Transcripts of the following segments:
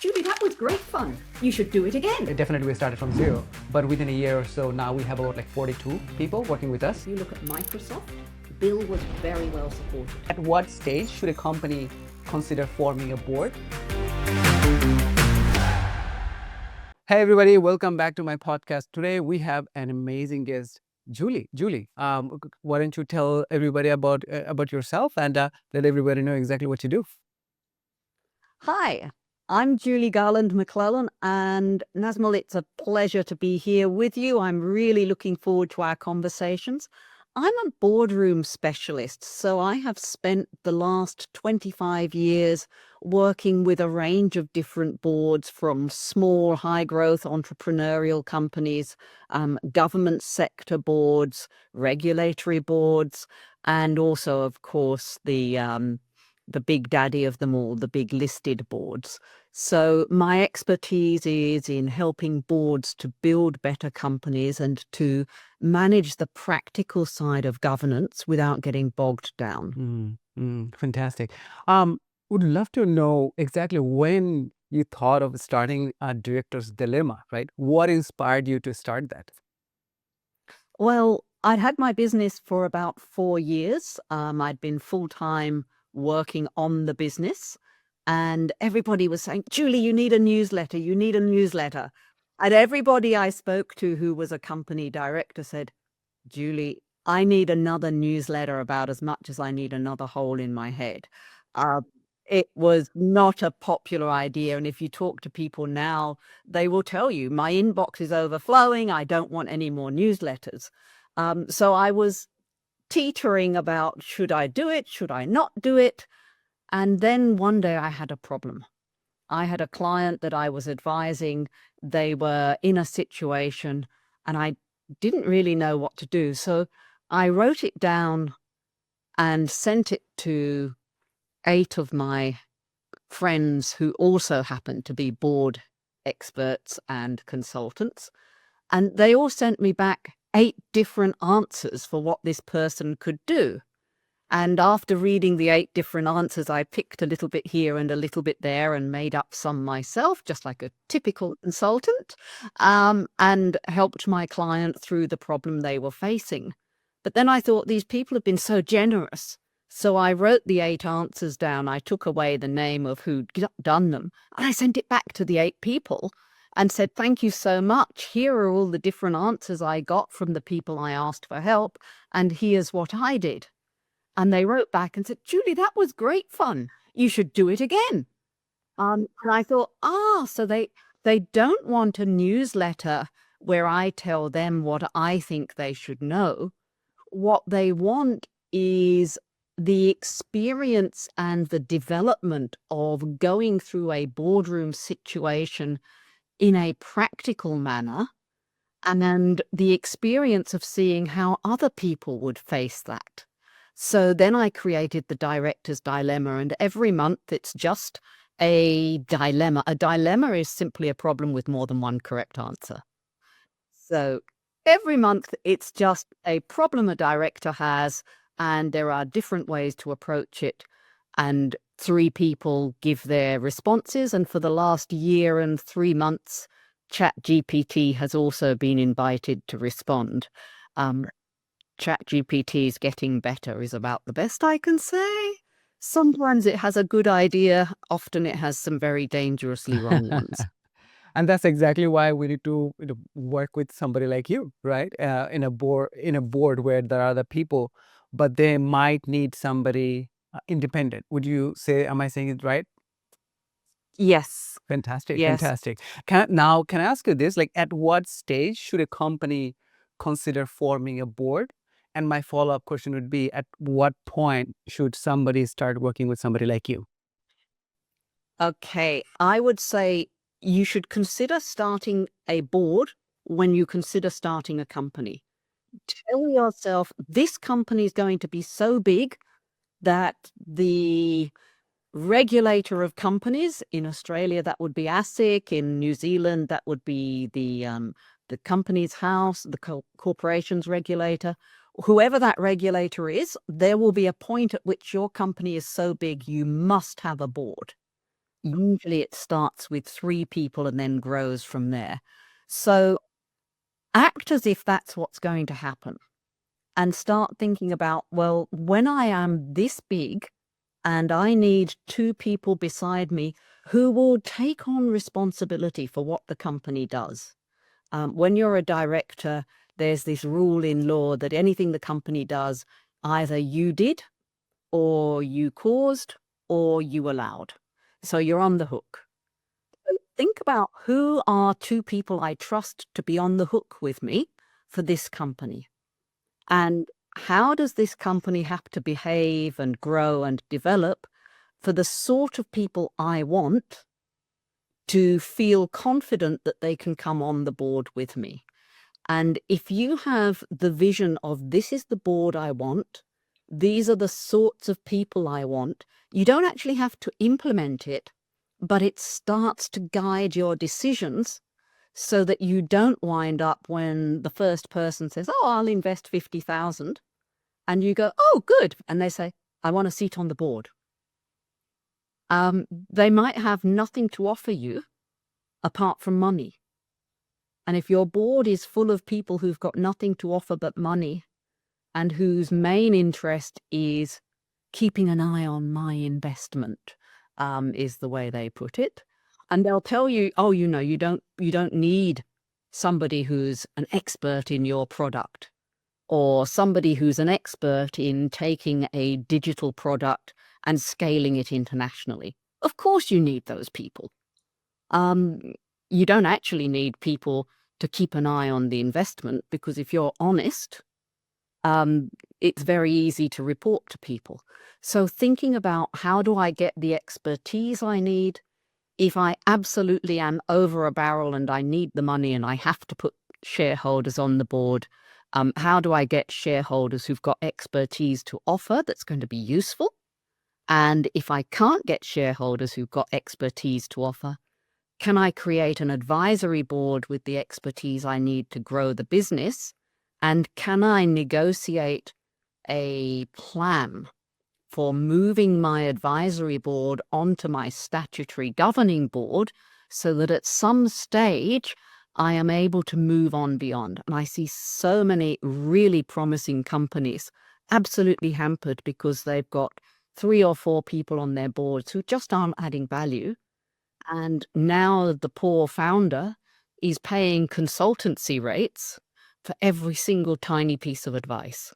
Julie, that was great fun. You should do it again. Definitely we started from zero, but within a year or so now we have about like 42 people working with us. You look at Microsoft, Bill was very well supported. At what stage should a company consider forming a board? Hey everybody, welcome back to my podcast. Today we have an amazing guest, Julie. Julie, why don't you tell everybody about yourself and let everybody know exactly what you do. Hi, I'm Julie Garland-McClellan, and Nazmul, it's a pleasure to be here with you. I'm really looking forward to our conversations. I'm a boardroom specialist, so I have spent the last 25 years working with a range of different boards, from small, high-growth entrepreneurial companies, government sector boards, regulatory boards, and also, of course, the big daddy of them all, the big listed boards. So my expertise is in helping boards to build better companies and to manage the practical side of governance without getting bogged down. Fantastic. Would love to know exactly when you thought of starting a director's dilemma, right? What inspired you to start that? Well, I'd had my business for about 4 years. I'd been full-time working on the business, and everybody was saying, Julie, you need a newsletter, you need a newsletter. And everybody I spoke to who was a company director said, Julie, I need another newsletter about as much as I need another hole in my head. It was not a popular idea. And if you talk to people now, they will tell you, my inbox is overflowing. I don't want any more newsletters. So I was teetering about, should I do it? Should I not do it? And then one day I had a problem. I had a client that I was advising. They were in a situation and I didn't really know what to do. So I wrote it down and sent it to 8 of my friends who also happened to be board experts and consultants. And they all sent me back 8 different answers for what this person could do. And after reading the 8 different answers, I picked a little bit here and a little bit there and made up some myself, just like a typical consultant, and helped my client through the problem they were facing. But then I thought, these people have been so generous. So I wrote the 8 answers down. I took away the name of who'd done them, and I sent it back to the 8 people and said, thank you so much. Here are all the different answers I got from the people I asked for help, and here's what I did. And they wrote back and said, Julie, that was great fun. You should do it again. And I thought, so they don't want a newsletter where I tell them what I think they should know. What they want is the experience and the development of going through a boardroom situation in a practical manner, and the experience of seeing how other people would face that. So then I created the Director's Dilemma, and every month it's just a dilemma. A dilemma is simply a problem with more than one correct answer. So every month it's just a problem a director has, and there are different ways to approach it. And 3 people give their responses. And for the last year and 3 months, ChatGPT has also been invited to respond. ChatGPT is getting better, is about the best I can say. Sometimes it has a good idea. Often it has some very dangerously wrong ones. And that's exactly why we need to work with somebody like you, right? In a board where there are other people, but they might need somebody independent. Would you say, am I saying it right? Yes. Fantastic, Yes. fantastic. Can I ask you this? Like, at what stage should a company consider forming a board? And my follow-up question would be, at what point should somebody start working with somebody like you? Okay, I would say you should consider starting a board when you consider starting a company. Tell yourself, this company is going to be so big that the regulator of companies, in Australia that would be ASIC, in New Zealand that would be the Companies House, the corporations regulator, whoever that regulator is, there will be a point at which your company is so big you must have a board. Usually it starts with 3 people and then grows from there. So act as if that's what's going to happen and start thinking about, well, when I am this big and I need 2 people beside me who will take on responsibility for what the company does. When you're a director, there's this rule in law that anything the company does, either you did or you caused or you allowed. So you're on the hook. So think about who are 2 people I trust to be on the hook with me for this company. And how does this company have to behave and grow and develop for the sort of people I want to feel confident that they can come on the board with me? And if you have the vision of this is the board I want, these are the sorts of people I want, you don't actually have to implement it, but it starts to guide your decisions so that you don't wind up when the first person says, "Oh, I'll invest 50,000." And you go, "Oh, good." And they say, "I want a seat on the board." They might have nothing to offer you apart from money. And if your board is full of people who've got nothing to offer but money and whose main interest is keeping an eye on my investment, is the way they put it. And they'll tell you, "Oh, you don't need somebody who's an expert in your product or somebody who's an expert in taking a digital product and scaling it internationally." Of course you need those people. Um, you don't actually need people to keep an eye on the investment because if you're honest, um, it's very easy to report to people. So thinking about how do I get the expertise I need if I absolutely am over a barrel and I need the money and I have to put shareholders on the board, how do I get shareholders who've got expertise to offer that's going to be useful? And if I can't get shareholders who've got expertise to offer, can I create an advisory board with the expertise I need to grow the business? And can I negotiate a plan for moving my advisory board onto my statutory governing board so that at some stage I am able to move on beyond? And I see so many really promising companies absolutely hampered because they've got 3 or 4 people on their boards who just aren't adding value. And now the poor founder is paying consultancy rates for every single tiny piece of advice.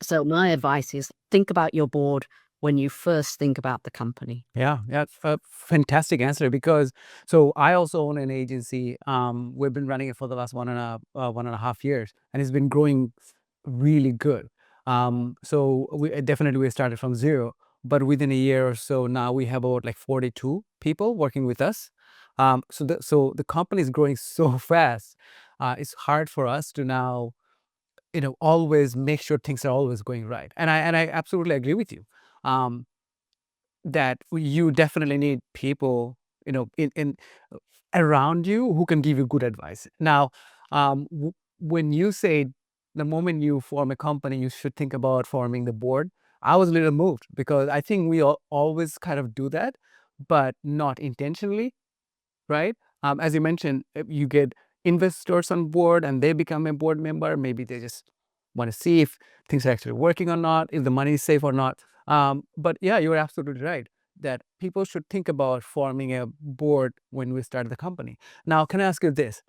So my advice is think about your board when you first think about the company. Yeah, yeah, fantastic answer. Because so I also own an agency. We've been running it for the last 1.5 years, and it's been growing really good. So we started from zero, but within a year or so now we have about like 42 people working with us. So the company is growing so fast. It's hard for us to now, always make sure things are always going right. And I absolutely agree with you. Um, that you definitely need people, in around you who can give you good advice. Now, when you say the moment you form a company, you should think about forming the board, I was a little moved because I think we always kind of do that, but not intentionally, right? As you mentioned, you get investors on board and they become a board member. Maybe they just want to see if things are actually working or not, if the money is safe or not. But yeah, you're absolutely right that people should think about forming a board when we start the company. Now, can I ask you this?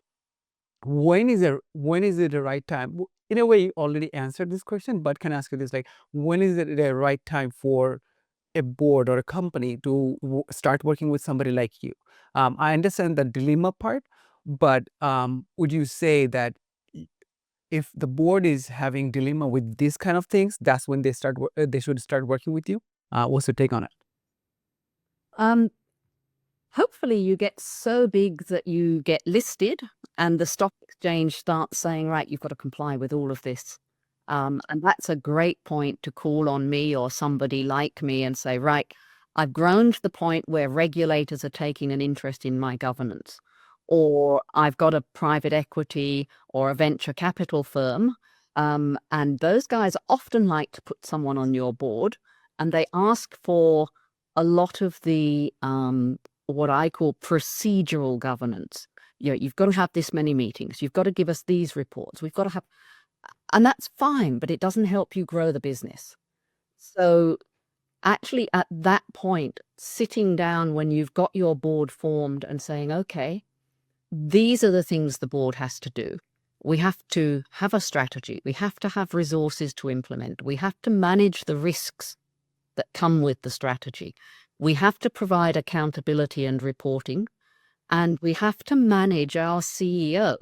When is it the right time? In a way, you already answered this question, but can I ask you this? Like, when is it the right time for a board or a company to start working with somebody like you? I understand the dilemma part, but would you say that if the board is having dilemma with these kind of things, that's when they should start working with you? What's your take on it? Um, Hopefully you get so big that you get listed and the stock exchange starts saying, right, you've got to comply with all of this. And that's a great point to call on me or somebody like me and say, right, I've grown to the point where regulators are taking an interest in my governance. Or I've got a private equity or a venture capital firm. And those guys often like to put someone on your board and they ask for a lot of the what I call procedural governance. You've got to have this many meetings. You've got to give us these reports. We've got to have, and that's fine, but it doesn't help you grow the business. So actually at that point, sitting down when you've got your board formed and saying, okay, these are the things the board has to do. We have to have a strategy. We have to have resources to implement. We have to manage the risks that come with the strategy. We have to provide accountability and reporting, and we have to manage our CEO,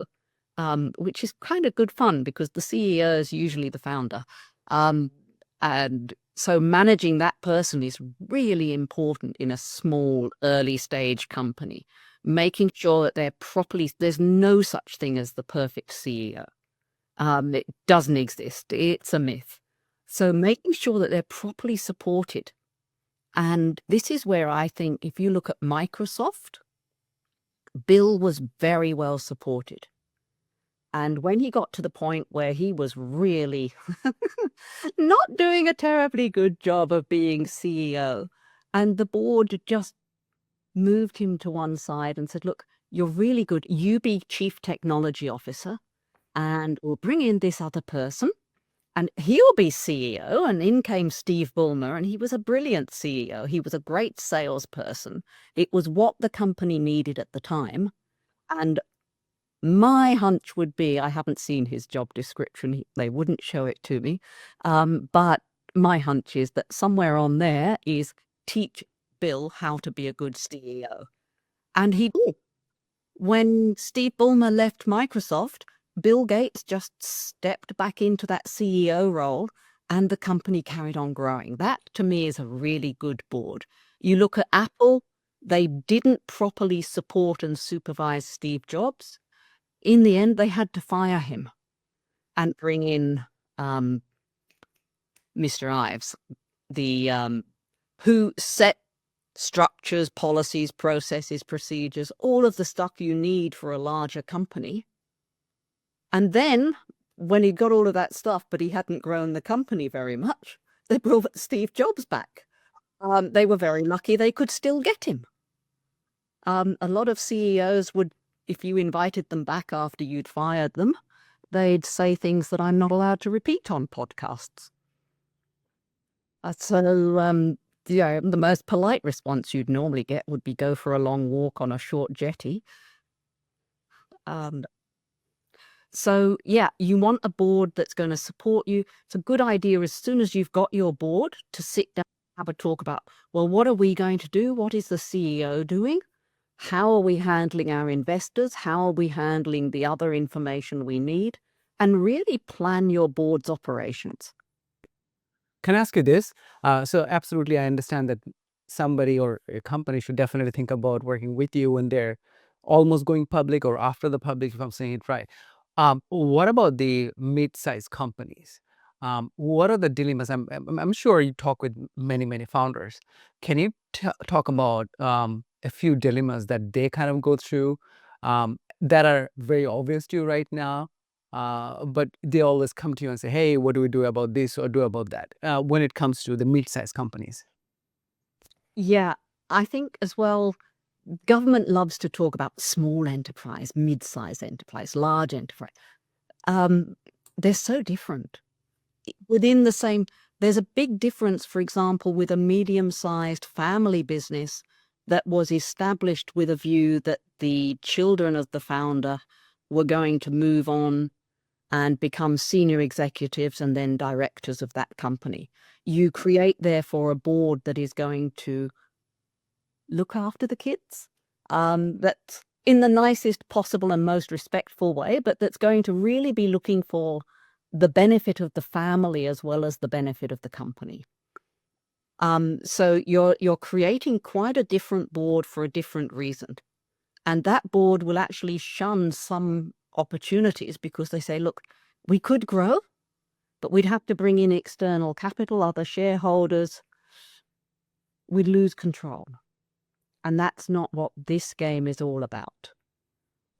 which is kind of good fun because the CEO is usually the founder. And so managing that person is really important in a small, early stage company, making sure that they're properly, there's no such thing as the perfect CEO. It doesn't exist. It's a myth. So making sure that they're properly supported. And this is where I think if you look at Microsoft, Bill was very well supported. And when he got to the point where he was really not doing a terribly good job of being CEO, and the board just moved him to one side and said, look, you're really good. You be chief technology officer, and we'll bring in this other person, and he'll be CEO. And in came Steve Ballmer, and he was a brilliant CEO. He was a great salesperson. It was what the company needed at the time. And my hunch would be, I haven't seen his job description. They wouldn't show it to me. But my hunch is that somewhere on there is teach Bill how to be a good CEO. And he did. When Steve Ballmer left Microsoft, Bill Gates just stepped back into that CEO role and the company carried on growing. That, to me, is a really good board. You look at Apple, they didn't properly support and supervise Steve Jobs. In the end, they had to fire him and bring in Mr. Ives, who set structures, policies, processes, procedures, all of the stuff you need for a larger company. And then, when he got all of that stuff, but he hadn't grown the company very much, they brought Steve Jobs back. They were very lucky they could still get him. A lot of CEOs would, if you invited them back after you'd fired them, they'd say things that I'm not allowed to repeat on podcasts. So, the most polite response you'd normally get would be go for a long walk on a short jetty. So, yeah, you want a board that's going to support you. It's a good idea as soon as you've got your board to sit down and have a talk about, well, what are we going to do? What is the CEO doing? How are we handling our investors? How are we handling the other information we need? And really plan your board's operations. Can I ask you this? So absolutely, I understand that somebody or a company should definitely think about working with you when they're almost going public or after the public, if I'm saying it right. What about the mid-sized companies? What are the dilemmas? I'm sure you talk with many founders. Can you talk about a few dilemmas that they kind of go through that are very obvious to you right now? But they always come to you and say, hey, what do we do about this or do about that when it comes to the mid-sized companies? Yeah, I think as well, government loves to talk about small enterprise, mid-sized enterprise, large enterprise. They're so different. Within the same, there's a big difference, for example, with a medium-sized family business that was established with a view that the children of the founder were going to move on and become senior executives and then directors of that company. You create, therefore, a board that is going to look after the kids, that's in the nicest possible and most respectful way, but that's going to really be looking for the benefit of the family as well as the benefit of the company. So you're creating quite a different board for a different reason. And that board will actually shun some opportunities because they say, look, we could grow, but we'd have to bring in external capital, other shareholders. We'd lose control. And that's not what this game is all about.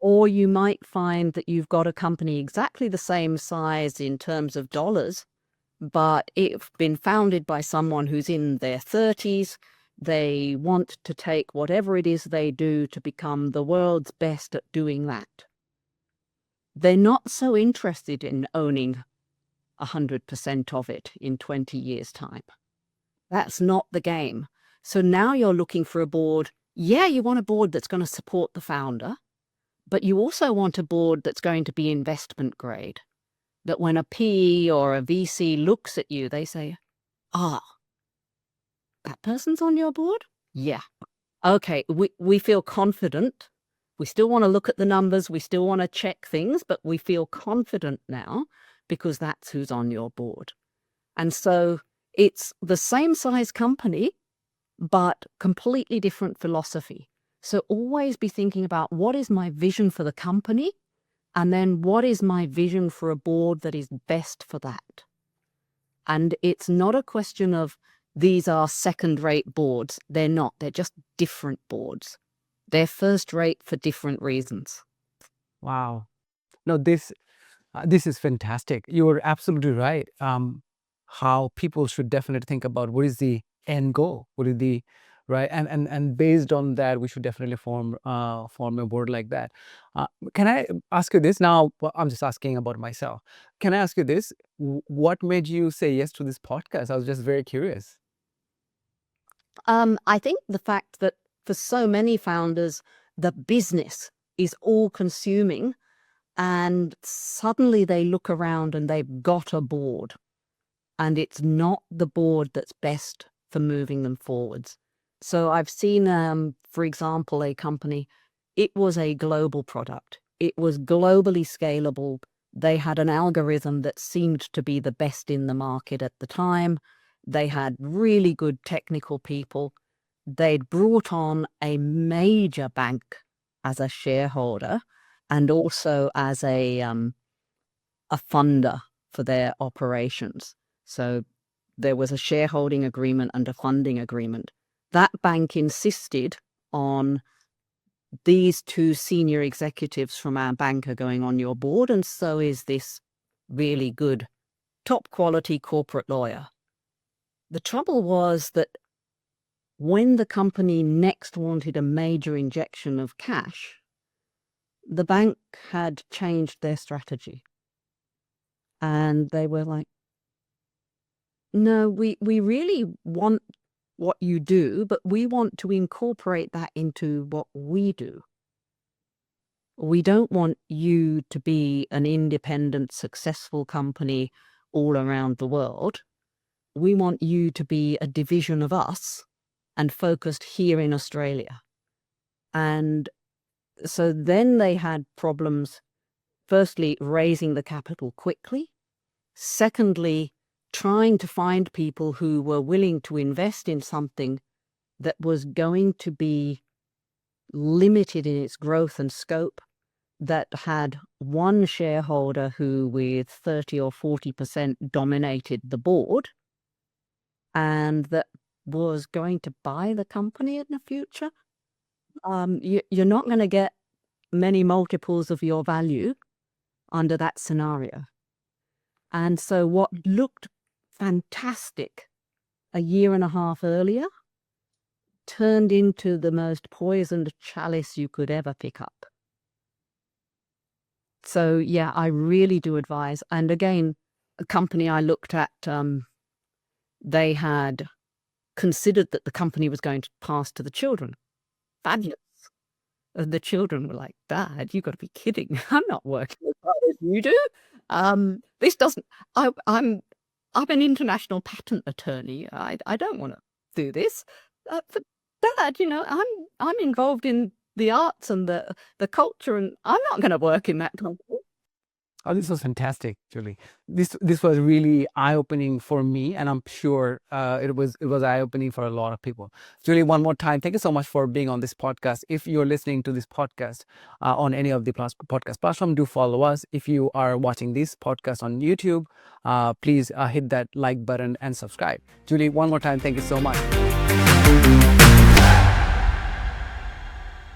Or you might find that you've got a company exactly the same size in terms of dollars, but it's been founded by someone who's in their 30s. They want to take whatever it is they do to become the world's best at doing that. They're not so interested in owning 100% of it in 20 years' time. That's not the game. So now you're looking for a board. Yeah, you want a board that's going to support the founder, but you also want a board that's going to be investment grade. That when a PE or a VC looks at you, they say, "Ah, that person's on your board? Yeah. Okay, we feel confident. We still want to look at the numbers. We still want to check things, but we feel confident now because that's who's on your board." And so it's the same size company, but completely different philosophy. So always be thinking about what is my vision for the company, and then what is my vision for a board that is best for that. And it's not a question of these are second-rate boards. They're not. They're just different boards. They're first-rate for different reasons. Wow. No, this is fantastic. You're absolutely right. How people should definitely think about what is the end goal, what is the right, and based on that, we should definitely form a board like that. Can I ask you this now? Well, I'm just asking about myself. Can I ask you this? What made you say yes to this podcast? I was just very curious. I think the fact that for so many founders, the business is all consuming, and suddenly they look around and they've got a board, and it's not the board that's best for moving them forwards. So I've seen, for example, a company, it was a global product. It was globally scalable. They had an algorithm that seemed to be the best in the market at the time. They had really good technical people. They'd brought on a major bank as a shareholder and also as a funder for their operations. So there was a shareholding agreement and a funding agreement. That bank insisted on these two senior executives from our bank are going on your board, and so is this really good, top quality corporate lawyer. The trouble was that when the company next wanted a major injection of cash, the bank had changed their strategy. And they were like, "No, we really want what you do, but we want to incorporate that into what we do. We don't want you to be an independent, successful company all around the world. We want you to be a division of us and focused here in Australia." And so then they had problems, firstly, raising the capital quickly. Secondly, trying to find people who were willing to invest in something that was going to be limited in its growth and scope, that had one shareholder who with 30 or 40% dominated the board, and that was going to buy the company in the future. You're not going to get many multiples of your value under that scenario. And so what looked fantastic a year and a half earlier turned into the most poisoned chalice you could ever pick up. So yeah, I really do advise. And again, a company I looked at, they had considered that the company was going to pass to the children. Fabulous. And the children were like, "Dad, you got to be kidding. I'm not working as hard as you do. This doesn't, I'm an international patent attorney. I don't want to do this. But Dad, I'm involved in the arts and the culture, and I'm not going to work in that company." Oh, this was fantastic, Julie. This was really eye-opening for me, and I'm sure it was eye-opening for a lot of people. Julie, one more time, thank you so much for being on this podcast. If you're listening to this podcast on any of the podcast platform, do follow us. If you are watching this podcast on YouTube, please hit that like button and subscribe. Julie, one more time, thank you so much.